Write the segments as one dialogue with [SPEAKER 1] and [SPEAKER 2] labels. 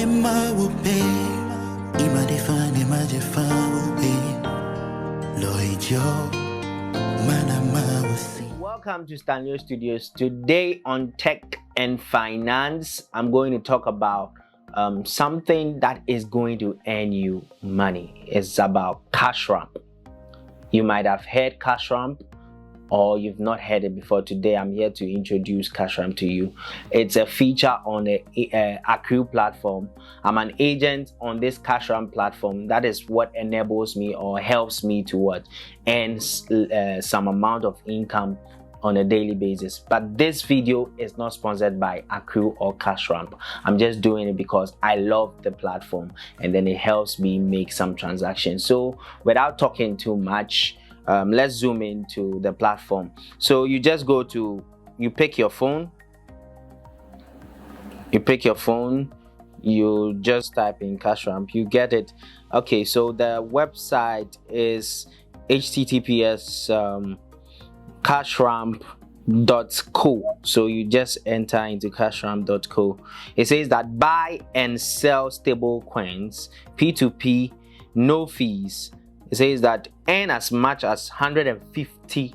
[SPEAKER 1] Welcome to Stanley Studios. Today on Tech and Finance, I'm going to talk about something that is going to earn you money. It's about cash ramp. You might have heard cash ramp, or you've not heard it before. Today I'm here to introduce cash ramp to you. It's a feature on the Accrue platform. I'm an agent on this cash ramp platform. That is what enables me or helps me to earn some amount of income on a daily basis. But this video is not sponsored by Accrue or cash ramp. I'm just doing it because I love the platform, and then it helps me make some transactions. So without talking too much, let's zoom into the platform. So you just you pick your phone, you just type in cash ramp, you get it. Okay, so the website is https cashramp.co. So you just enter into cashramp.co. It says that buy and sell stable coins, P2P, no fees. It says that earn as much as $150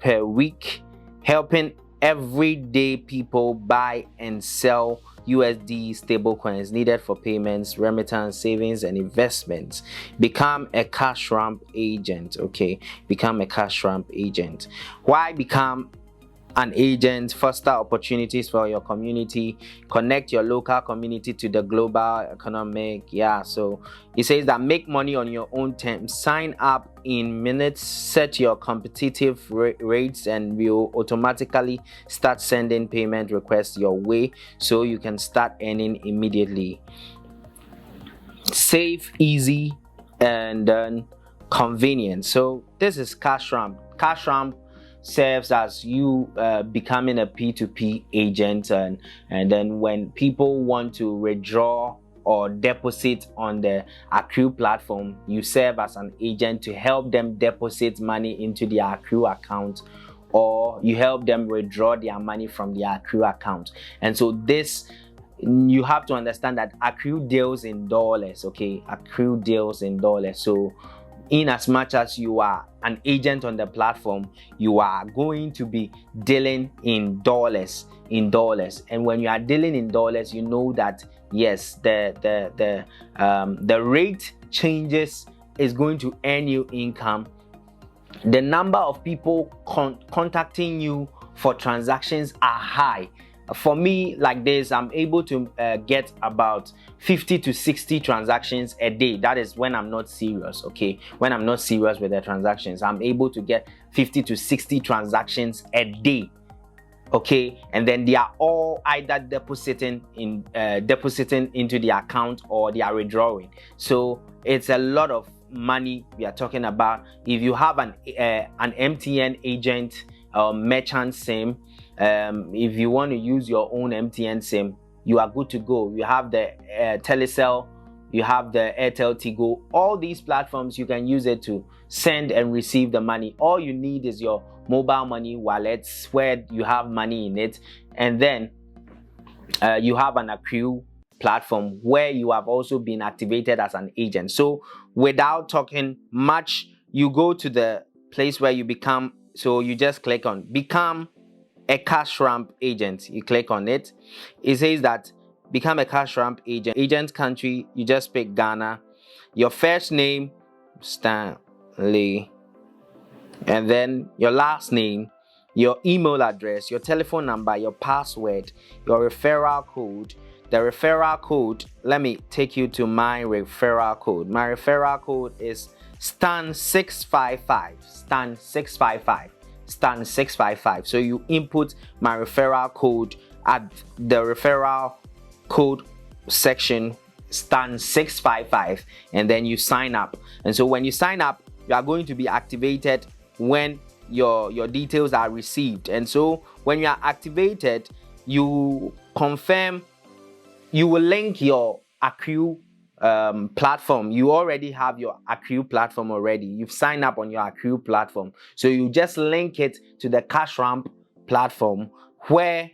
[SPEAKER 1] per week, helping everyday people buy and sell USD stablecoins needed for payments, remittance, savings, and investments. Become a cash ramp agent. Okay, become a cash ramp agent. Why become an agent? Foster opportunities for your community, connect your local community to the global economic. So it says that make money on your own terms, sign up in minutes, set your competitive rates, and we'll automatically start sending payment requests your way so you can start earning immediately. Safe, easy, and then convenient. So this is cash ramp. Cash ramp serves as you becoming a P2P agent, and then when people want to withdraw or deposit on the Accrue platform, you serve as an agent to help them deposit money into their Accrue account, or you help them withdraw their money from their Accrue account. And so this, you have to understand that Accrue deals in dollars. Okay, Accrue deals in dollars. So in as much as you are an agent on the platform, you are going to be dealing in dollars. And when you are dealing in dollars, you know that yes, the rate changes is going to earn you income. The number of people contacting you for transactions are high. For me, like this, I'm able to get about 50 to 60 transactions a day. That is when I'm not serious. Okay, when I'm not serious with the transactions, I'm able to get 50 to 60 transactions a day. Okay, and then they are all either depositing into the account, or they are withdrawing. So it's a lot of money we are talking about. If you have an MTN agent or merchant SIM, if you want to use your own MTN SIM, you are good to go. You have the Telecel, you have the Airtel Tigo. All these platforms, you can use it to send and receive the money. All you need is your mobile money wallets where you have money in it, and then you have an Accrue platform where you have also been activated as an agent. So without talking much, you go to the place where you become. So you just click on become a cash ramp agent. You click on it. It says that become a cash ramp agent. Agent country, you just pick Ghana. Your first name, Stanley, and then your last name, your email address, your telephone number, your password, your referral code. The referral code, let me take you to my referral code. My referral code is STAN655. STAN655. So you input my referral code at the referral code section, STAN655, and then you sign up. And so when you sign up, you are going to be activated when your details are received. And so when you are activated, you confirm, you will link your Accrue platform. You already have your Accrue platform already. You've signed up on your Accrue platform. So you just link it to the cash ramp platform, where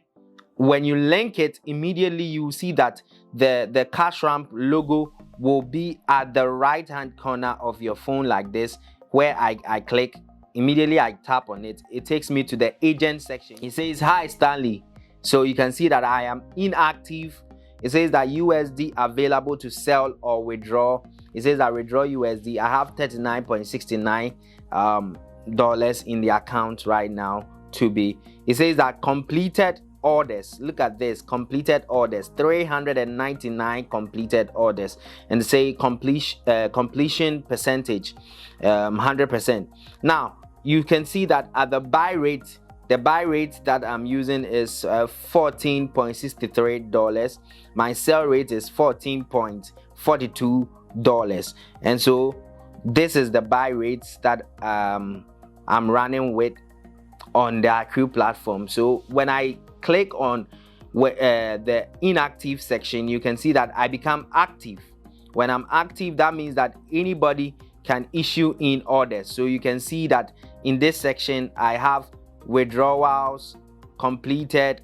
[SPEAKER 1] when you link it, immediately you see that the cash ramp logo will be at the right hand corner of your phone like this. Where I click, immediately I tap on it, it takes me to the agent section. It says, "Hi Stanley." So you can see that I am inactive. It says that USD available to sell or withdraw. It says that withdraw USD. I have $39.69 dollars in the account right now to be. It says that completed orders. Look at this, completed orders, 399 completed orders, and say completion percentage 100%. Now you can see that at the buy rate, the buy rate that I'm using is $14.63. My sell rate is $14.42, and so this is the buy rates that I'm running with on the Accrue platform. So when I click on the inactive section, you can see that I become active. When I'm active, that means that anybody can issue in orders. So you can see that in this section I have withdrawals, completed.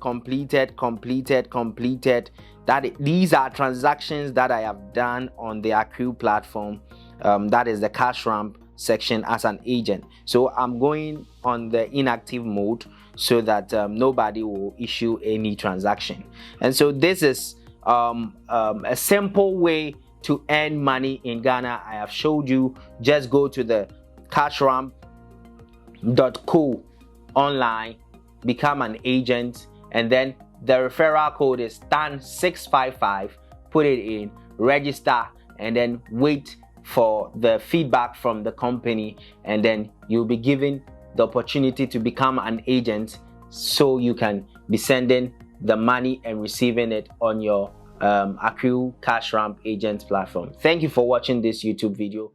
[SPEAKER 1] That these are transactions that I have done on the Accrue platform. That is the cash ramp section as an agent. So I'm going on the inactive mode so that nobody will issue any transaction. And so this is a simple way to earn money in Ghana. I have showed you. Just go to the cashramp.co online, become an agent, and then the referral code is STAN655. Put it in, register, and then wait for the feedback from the company, and then you'll be given the opportunity to become an agent, so you can be sending the money and receiving it on your Accrue cash ramp agent platform. Thank you for watching this YouTube video.